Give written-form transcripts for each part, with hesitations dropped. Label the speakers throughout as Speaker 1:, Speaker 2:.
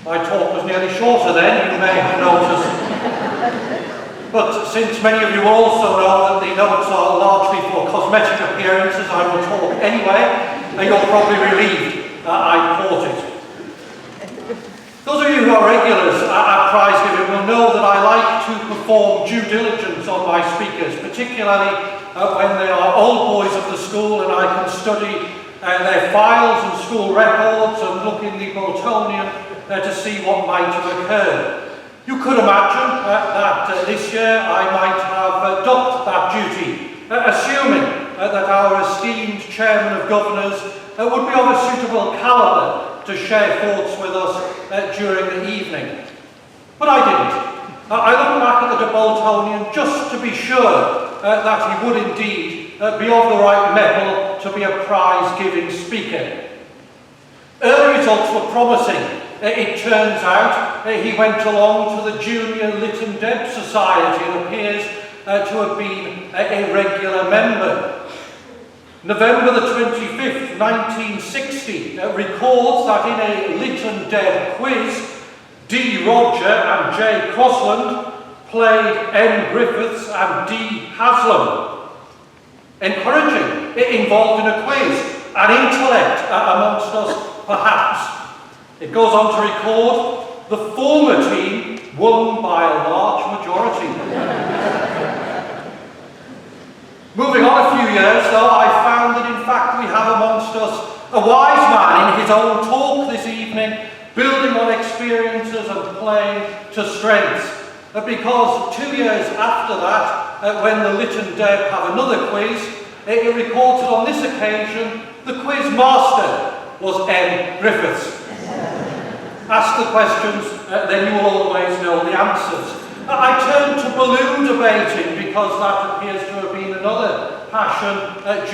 Speaker 1: My talk was nearly shorter then, you may have noticed. But since many of you also know that the notes are largely for cosmetic appearances, I will talk anyway, and you're probably relieved I caught it. Those of you who are regulars at Prizegiving will know that I like to perform due diligence on my speakers, particularly when they are old boys of the school and I can study their files and school records and look in the Boltonian to see what might have occurred. You could imagine that this year I might have docked that duty, assuming that our esteemed Chairman of Governors would be of a suitable calibre to share thoughts with us during the evening. But I didn't. I looked back at the Boltonian just to be sure that he would indeed be of the right mettle to be a prize-giving speaker. Early results were promising. It turns out he went along to the Junior Lytton Deb Society and appears to have been a regular member. November the 25th, 1960, records that in a Lytton Deb quiz, D. Roger and J. Crosland played M. Griffiths and D. Haslam. Encouraging, it involved in a quiz, an intellect amongst us, perhaps. It goes on to record, the former team won by a large majority. Moving on a few years, though, I found that in fact we have amongst us a wise man in his own talk this evening, building on experiences and playing to strengths. Because 2 years after that, when the Lytton Deb have another quiz, it records that on this occasion, the quiz master was M. Griffiths. Ask the questions, then you will always know the answers. I turned to balloon debating because that appears to have been another passion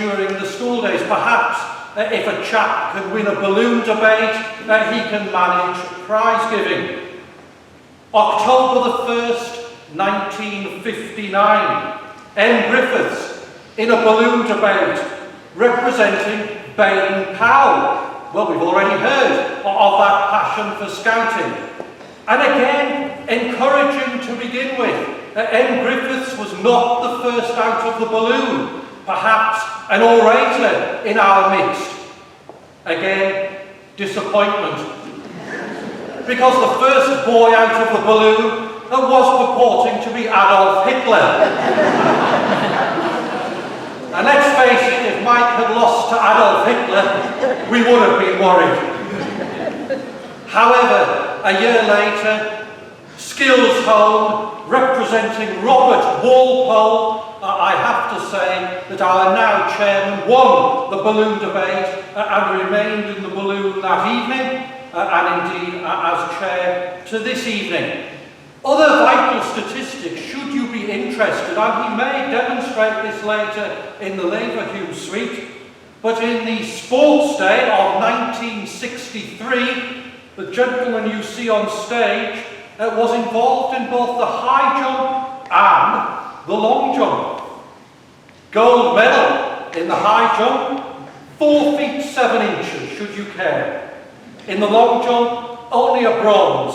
Speaker 1: during the school days. Perhaps if a chap can win a balloon debate, he can manage prize giving. October the 1st, 1959, M. Griffiths in a balloon debate representing Baden Powell. Well, we've already heard of that passion for scouting. And again, encouraging to begin with. M. Griffiths was not the first out of the balloon, perhaps an orator in our midst. Again, disappointment. Because the first boy out of the balloon was purporting to be Adolf Hitler. And let's face it, if Mike had lost to Adolf Hitler, we would have been worried. However, a year later, Skills Home, representing Robert Walpole, I have to say that our now chairman won the balloon debate and remained in the balloon that evening, and indeed as chair to this evening. Other vital statistics, should you be interested, and he may demonstrate this later in the Leverhulme suite, but in the Sports Day of 1963, the gentleman you see on stage was involved in both the high jump and the long jump. Gold medal in the high jump, 4 feet 7 inches, should you care. In the long jump, only a bronze,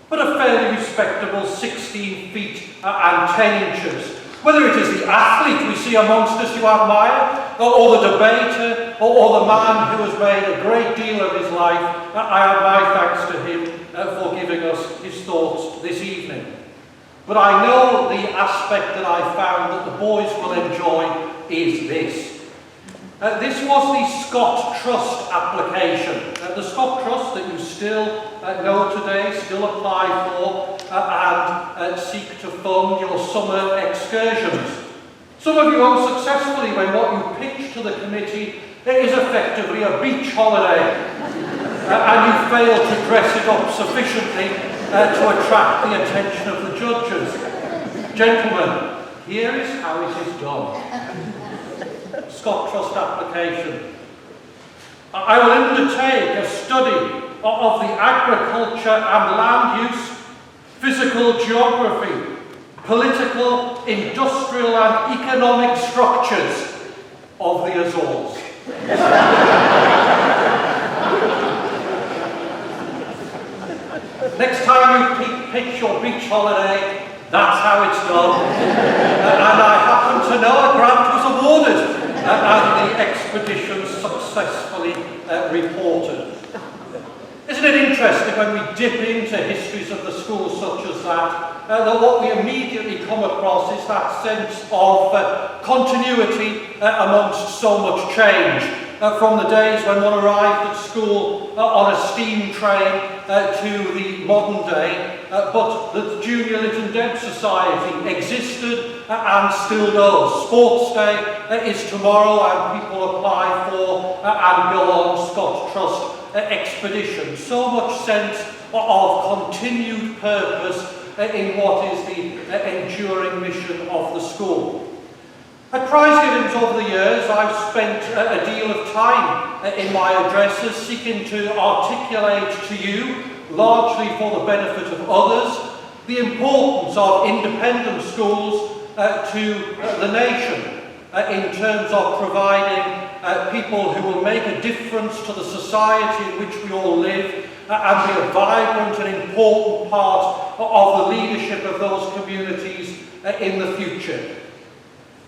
Speaker 1: but a fairly respectable 16 feet and 10 inches. Whether it is the athlete we see amongst us you admire, or the debater, or the man who has made a great deal of his life, I have my thanks to him for giving us his thoughts this evening. But I know the aspect that I found that the boys will enjoy is this. This was the Scott Trust application. The Scott Trust that you still know today, still apply for and seek to fund your summer excursions. Some of you unsuccessfully when what you pitch to the committee is effectively a beach holiday and you fail to dress it up sufficiently to attract the attention of the judges. Gentlemen, here is how it is done. Scott Trust application. I will undertake a study of the agriculture and land use, physical geography, political, industrial and economic structures of the Azores. Next time you pitch your beach holiday, that's how it's done. And I happen to know a grant was awarded and the expedition successfully reported. Isn't it interesting when we dip into histories of the school such as that, that what we immediately come across is that sense of continuity amongst so much change. From the days when one arrived at school on a steam train to the modern day, but the Junior Lytton Deb Society existed and still does. Sports Day is tomorrow and people apply for and go on Scott Trust expeditions. So much sense of continued purpose in what is the enduring mission of the school. At Prizegivings over the years, I've spent a deal of time in my addresses seeking to articulate to you, largely for the benefit of others, the importance of independent schools to the nation in terms of providing people who will make a difference to the society in which we all live and be a vibrant and important part of the leadership of those communities in the future.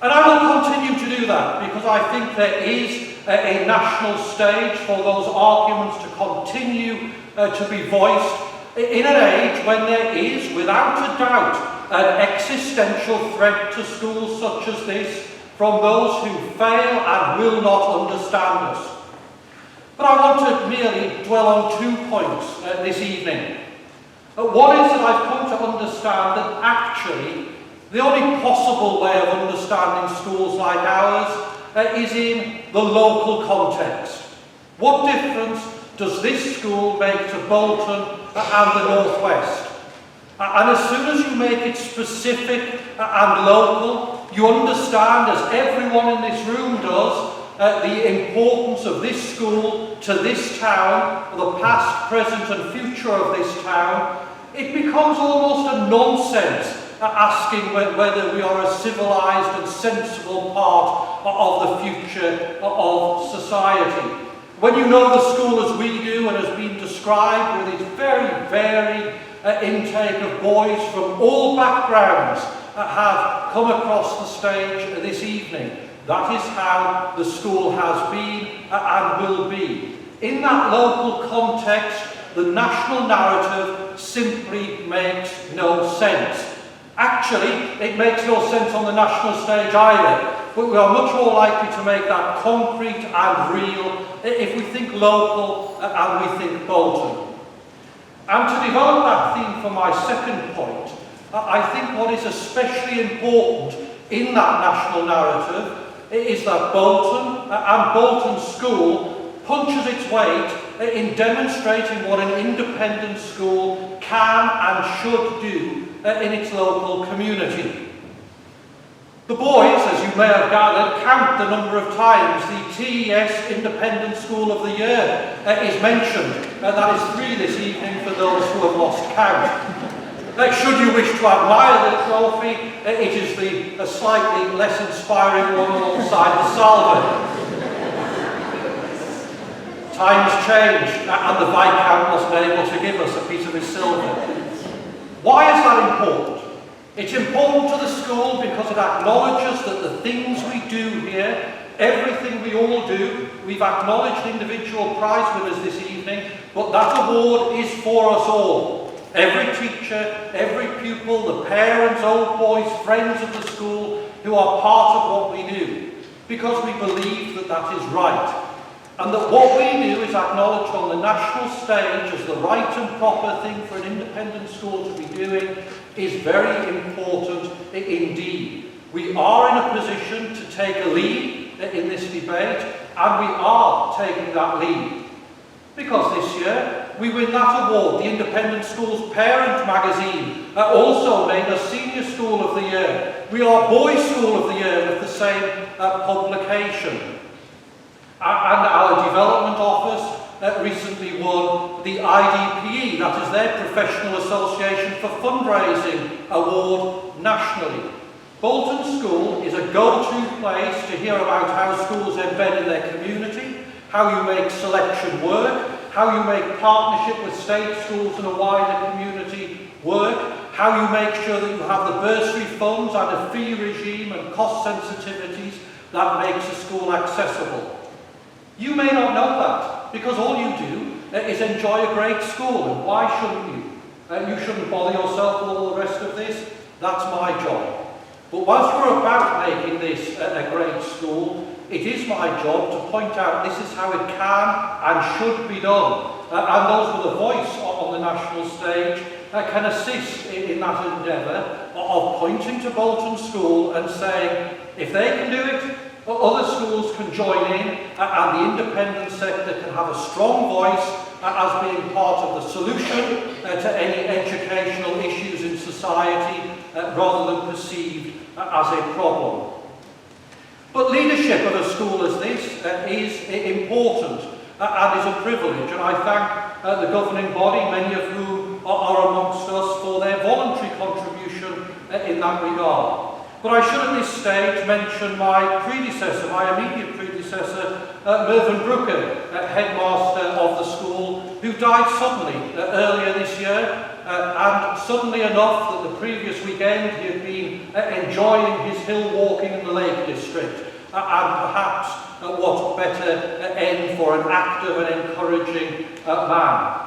Speaker 1: And I will continue to do that because I think there is a national stage for those arguments to continue to be voiced in an age when there is, without a doubt, an existential threat to schools such as this from those who fail and will not understand us. But I want to merely dwell on 2 points this evening. One is that I've come to understand that actually the only possible way of understanding schools like ours is in the local context. What difference does this school make to Bolton and the Northwest? And as soon as you make it specific and local, you understand, as everyone in this room does, the importance of this school to this town, the past, present and future of this town. It becomes almost a nonsense asking whether we are a civilised and sensible part of the future of society. When you know the school as we do and has been described with its very varied intake of boys from all backgrounds have come across the stage this evening, that is how the school has been and will be. In that local context, the national narrative simply makes no sense. Actually, it makes no sense on the national stage either, but we are much more likely to make that concrete and real if we think local and we think Bolton. And to develop that theme for my second point, I think what is especially important in that national narrative is that Bolton and Bolton School punches its weight in demonstrating what an independent school can and should do in its local community. The boys, as you may have gathered, count the number of times the TES Independent School of the Year is mentioned. That is 3 this evening for those who have lost count. Should you wish to admire the trophy, it is the slightly less inspiring one alongside the salver. Times change, and the Viscount wasn't able to give us a piece of his silver. Why is that important? It's important to the school because it acknowledges that the things we do here, everything we all do, we've acknowledged individual prize winners this evening, but that award is for us all. Every teacher, every pupil, the parents, old boys, friends of the school who are part of what we do, because we believe that that is right. And that what we do is acknowledged on the national stage as the right and proper thing for an independent school to be doing is very important indeed. We are in a position to take a lead in this debate, and we are taking that lead. Because this year we win that award. The Independent Schools Parent magazine also made us Senior School of the Year. We are Boys School of the Year with the same publication. And our development office recently won the IDPE, that is their Professional Association for Fundraising Award nationally. Bolton School is a go-to place to hear about how schools embed in their community, how you make selection work, how you make partnership with state schools and a wider community work, how you make sure that you have the bursary funds and a fee regime and cost sensitivities that makes a school accessible. You may not know that, because all you do is enjoy a great school, and why shouldn't you? You shouldn't bother yourself with all the rest of this. That's my job. But whilst we're about making this a great school, it is my job to point out this is how it can and should be done. And those with a voice on the national stage can assist in that endeavour of pointing to Bolton School and saying, if they can do it, other schools can join in, and the independent sector can have a strong voice as being part of the solution to any educational issues in society rather than perceived as a problem. But leadership of a school as this is important and is a privilege, and I thank the governing body, many of whom are amongst us, for their voluntary contribution in that regard. But I should at this stage mention my predecessor, my immediate predecessor, Mervyn Brooker, headmaster of the school, who died suddenly earlier this year, and suddenly enough that the previous weekend he had been enjoying his hill walking in the Lake District, and perhaps what better end for an active and encouraging man.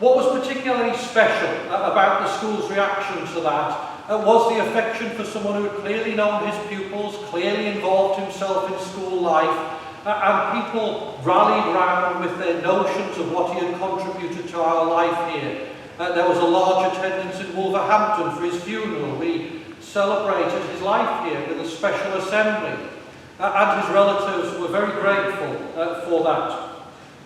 Speaker 1: What was particularly special about the school's reaction to that was the affection for someone who had clearly known his pupils, clearly involved himself in school life, and people rallied round with their notions of what he had contributed to our life here. There was a large attendance in Wolverhampton for his funeral. We celebrated his life here with a special assembly, and his relatives were very grateful for that.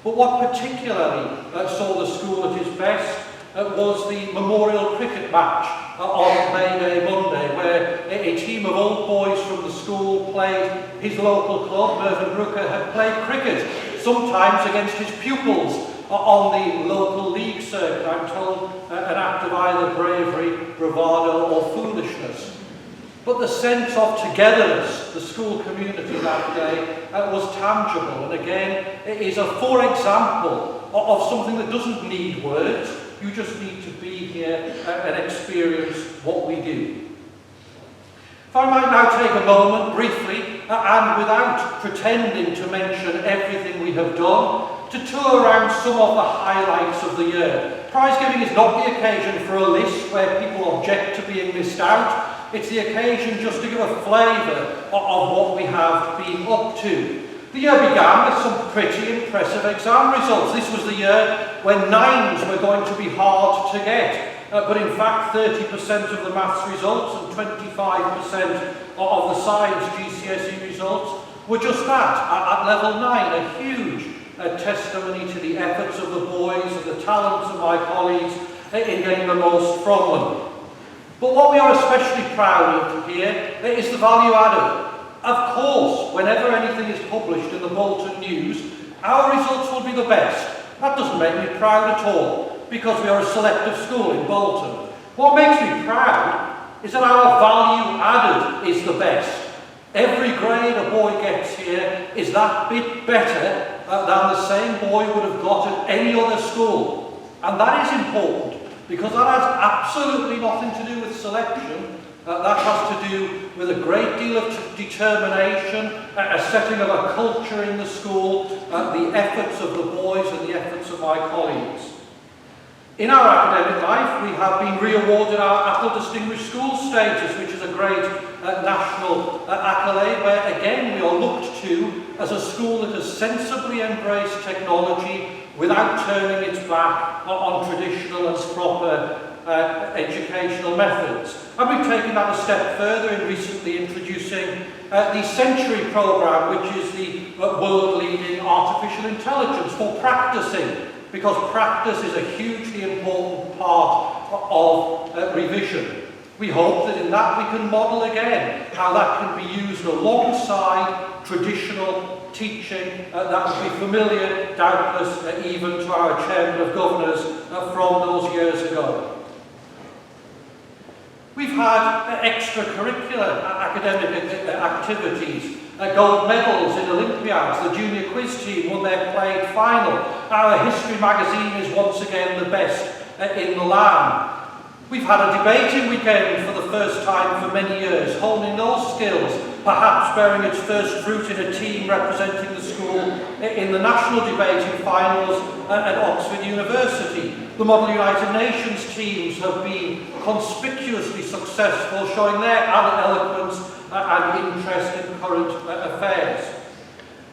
Speaker 1: But what particularly saw the school at its best was the memorial cricket match on May Day Monday, where a team of old boys from the school played his local club. Mervyn Brooker had played cricket, sometimes against his pupils on the local league circuit, I'm told an act of either bravery, bravado or foolishness. But the sense of togetherness, the school community that day, was tangible, and again, it is a example of something that doesn't need words. You just need to be here and experience what we do. If I might now take a moment briefly, and without pretending to mention everything we have done, to tour around some of the highlights of the year. Prizegiving is not the occasion for a list where people object to being missed out. It's the occasion just to give a flavour of what we have been up to. The year began with some pretty impressive exam results. This was the year when 9s were going to be hard to get. But in fact, 30% of the maths results and 25% of the science GCSE results were just that, at level 9, a huge testimony to the efforts of the boys and the talents of my colleagues in getting the most from them. But what we are especially proud of here is the value added. Of course, whenever anything is published in the Bolton News, our results will be the best. That doesn't make me proud at all, because we are a selective school in Bolton. What makes me proud is that our value added is the best. Every grade a boy gets here is that bit better than the same boy would have got at any other school. And that is important, because that has absolutely nothing to do with selection. That has to do with a great deal of determination, a setting of a culture in the school, the efforts of the boys and the efforts of my colleagues. In our academic life, we have been re-awarded our Apple Distinguished School status, which is a great national accolade, where again we are looked to as a school that has sensibly embraced technology without turning its back on traditional and proper educational methods. And we've taken that a step further in recently introducing the Century programme, which is the world-leading artificial intelligence for practicing, because practice is a hugely important part of revision. We hope that in that we can model again how that can be used alongside traditional teaching that would be familiar, doubtless, even to our Chairman of Governors from those years ago. We've had extracurricular academic activities, gold medals in Olympiads. The junior quiz team won their played final Our history magazine is once again the best in the land. We've had a debating weekend for the first time for many years, honing those skills, perhaps bearing its first fruit in a team representing the school in the national debating finals at Oxford University. The Model United Nations teams have been conspicuously successful, showing their eloquence and interest in current affairs.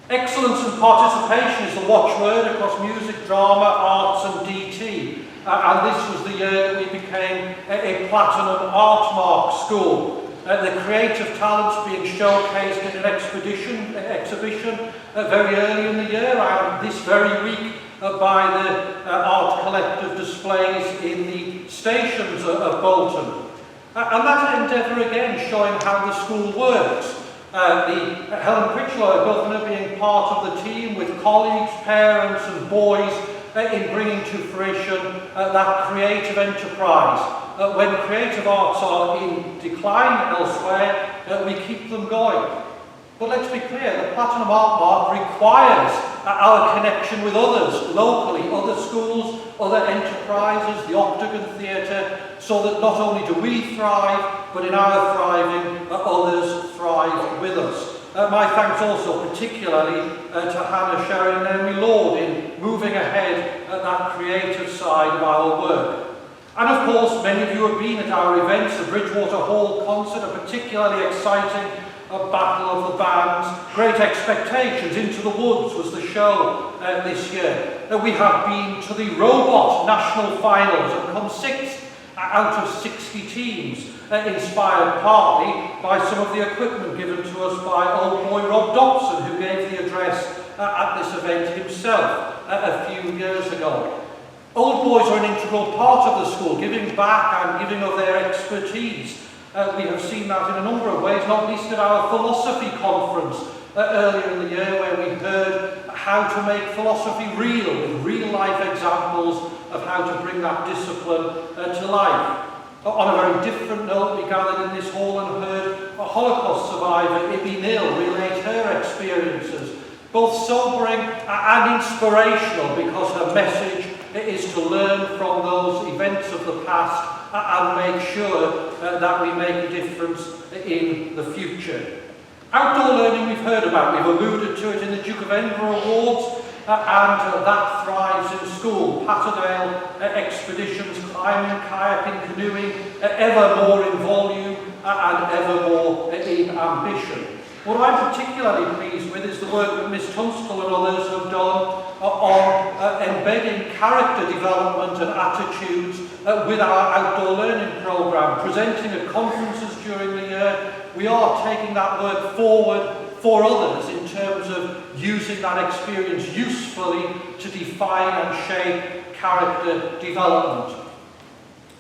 Speaker 1: Excellence and participation is the watchword across music, drama, arts and DT. And this was the year that we became a platinum art mark school. The creative talents being showcased in an exhibition very early in the year, and this very week by the art collective displays in the stations of Bolton. And that endeavour again showing how the school works. Helen Critchlow, Governor, being part of the team with colleagues, parents and boys in bringing to fruition that creative enterprise. When creative arts are in decline elsewhere, we keep them going. But let's be clear, the Platinum Art Mark requires our connection with others, locally, other schools, other enterprises, the Octagon Theatre, so that not only do we thrive, but in our thriving, others thrive with us. My thanks also particularly to Hannah, Sherry and Naomi Lord in moving ahead at that creative side of our work. And of course, many of you have been at our events. The Bridgewater Hall concert, a particularly exciting battle of the bands. Great Expectations, Into the Woods was the show this year. We have been to the Robot National Finals and come 6th out of 60 teams, inspired partly by some of the equipment given to us by old boy Rob Dobson, who gave the address at this event himself a few years ago. Old boys are an integral part of the school, giving back and giving of their expertise. We have seen that in a number of ways, not least at our philosophy conference earlier in the year, where we heard how to make philosophy real, with real-life examples of how to bring that discipline to life. On a very different note, we gathered in this hall and heard a Holocaust survivor, Ibby Nil, relate her experiences, both sobering and inspirational, because her message is to learn from those events of the past and make sure that we make a difference in the future. Outdoor learning we've heard about, we've alluded to it in the Duke of Edinburgh Awards, and that thrives in school. Patterdale expeditions, climbing, kayaking, canoeing, ever more in volume and ever more in ambition. What I'm particularly pleased with is the work that Miss Tunstall and others have done on embedding character development and attitudes with our outdoor learning programme, presenting at conferences during the year. We are taking that work forward for others in terms of using that experience usefully to define and shape character development.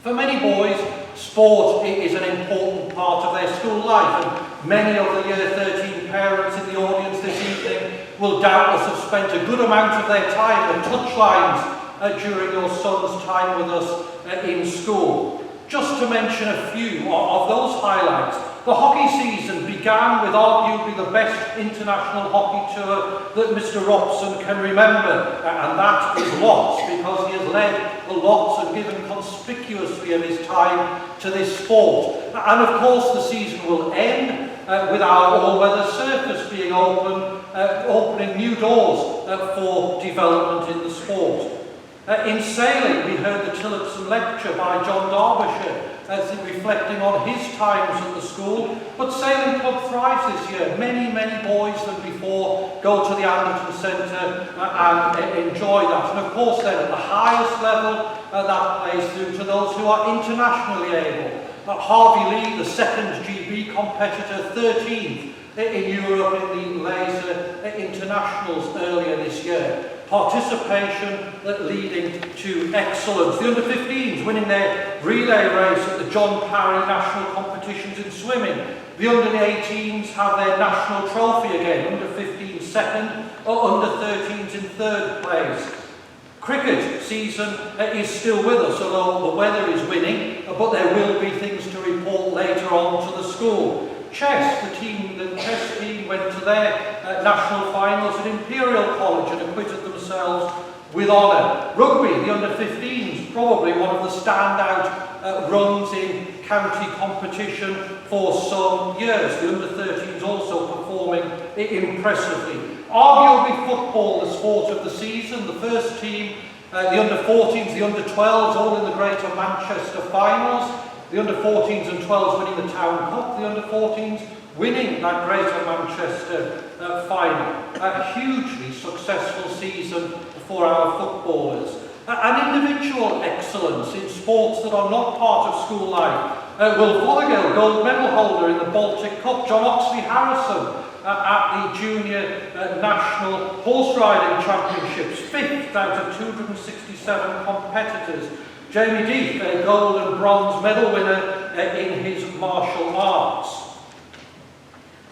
Speaker 1: For many boys, sport is an important part of their school life, and many of the Year 13 parents in the audience this evening will doubtless have spent a good amount of their time at touchlines during your son's time with us in school. Just to mention a few of those highlights, the hockey season began with arguably the best international hockey tour that Mr. Robson can remember, and that is lots, because he has led the lots and given conspicuously of his time to this sport. And of course the season will end with our all-weather surface being opening new doors for development in the sport. In sailing, we heard the Tillotson lecture by John Derbyshire, reflecting on his times at the school. But Sailing Club thrives this year. Many boys than before go to the Anderton Centre and enjoy that. And of course then, at the highest level, that plays through to those who are internationally able. Harvey Lee, the second GB competitor, 13th in Europe in the laser internationals earlier this year. Participation leading to excellence. The under-15s winning their relay race at the John Parry national competitions in swimming. The under-18s have their national trophy again, under-15s second, or under-13s in third place. Cricket season is still with us, although the weather is winning, but there will be things to report later on to the school. Chess, the chess team went to their national finals at Imperial College and acquitted themselves with honour. Rugby, the under-15s, probably one of the standout runs in county competition for some years. The under-13s also performing impressively. Arguably football, the sport of the season. The first team, the under-14s, the under-12s, all in the Greater Manchester finals. The under-14s and 12s winning the Town Cup. The under-14s winning that Greater Manchester final. A hugely successful season for our footballers. And individual excellence in sports that are not part of school life. Will Fothergill, gold medal holder in the Baltic Cup. John Oxley Harrison at the Junior National Horse Riding Championships, 5th out of 267 competitors. Jamie Deeth, a gold and bronze medal winner in his martial arts.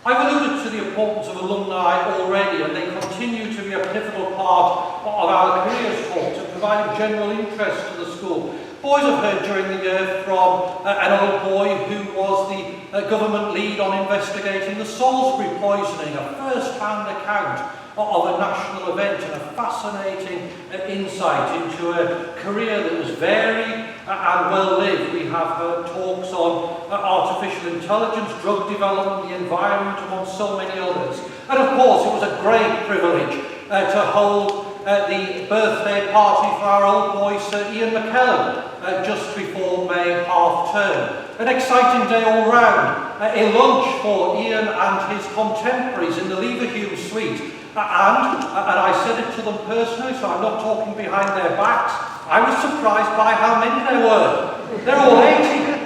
Speaker 1: I've alluded to the importance of alumni already, and they continue to be a pivotal part of our careers talk to provide general interest to the school. Boys have heard during the year from an old boy who was the government lead on investigating the Salisbury poisoning, a first-hand account of a national event and a fascinating insight into a career that was varied and well-lived. We have heard talks on artificial intelligence, drug development, the environment, among so many others. And of course, it was a great privilege to hold the birthday party for our old boy, Sir Ian McKellen, just before May half-term. An exciting day all round. A lunch for Ian and his contemporaries in the Leverhulme suite. And I said it to them personally, so I'm not talking behind their backs. I was surprised by how many there were. They're all 80.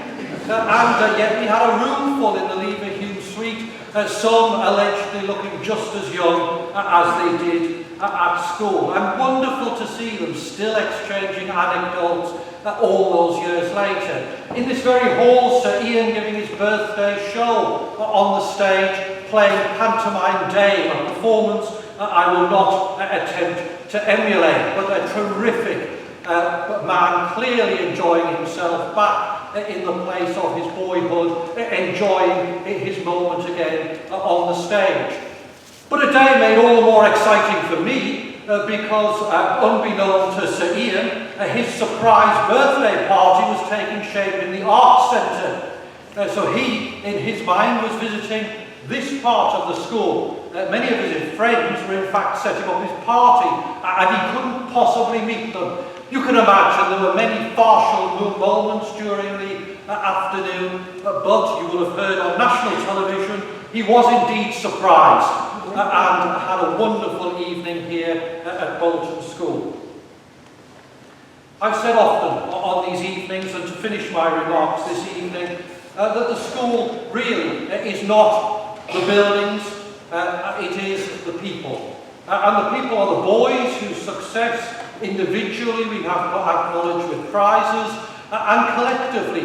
Speaker 1: And yet we had a room full in the Leverhulme suite, some allegedly looking just as young as they did at school. And wonderful to see them still exchanging anecdotes all those years later. In this very hall, Sir Ian giving his birthday show on the stage, playing Pantomime Dame, a performance I will not attempt to emulate, but a terrific man, clearly enjoying himself back in the place of his boyhood, enjoying his moment again on the stage. But a day made all the more exciting for me because, unbeknown to Sir Ian, his surprise birthday party was taking shape in the Arts Centre. So he, in his mind, was visiting this part of the school. Many of his friends were in fact setting up his party, and he couldn't possibly meet them. You can imagine there were many partial moments during the afternoon, but you will have heard on national television, he was indeed surprised and had a wonderful evening here at Bolton School. I've said often on these evenings, and to finish my remarks this evening, that the school really is not the buildings, it is the people. And the people are the boys whose success individually we have acknowledged with prizes, and collectively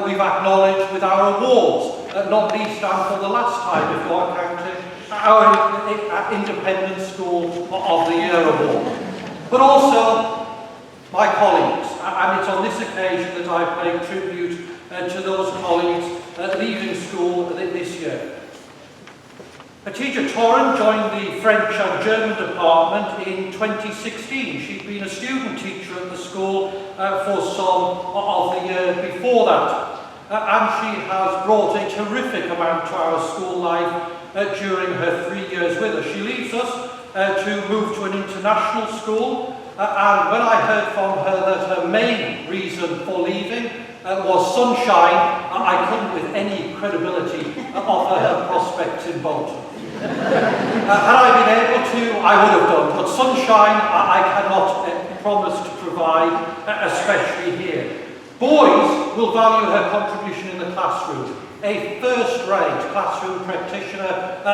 Speaker 1: we've acknowledged with our awards, not least and for the last time, if you are counting, our Independent School of the Year award. But also my colleagues, and it's on this occasion that I pay tribute to those colleagues leaving school this year. Hatice Torren joined the French and German department in 2016. She'd been a student teacher at the school for some of the year before that. And she has brought a terrific amount to our school life during her 3 years with us. She leaves us to move to an international school. And when I heard from her that her main reason for leaving was sunshine, I couldn't with any credibility offer her prospects in Bolton. Had I been able to, I would have done, but sunshine I cannot promise to provide, especially here. Boys will value her contribution in the classroom, a first-rate classroom practitioner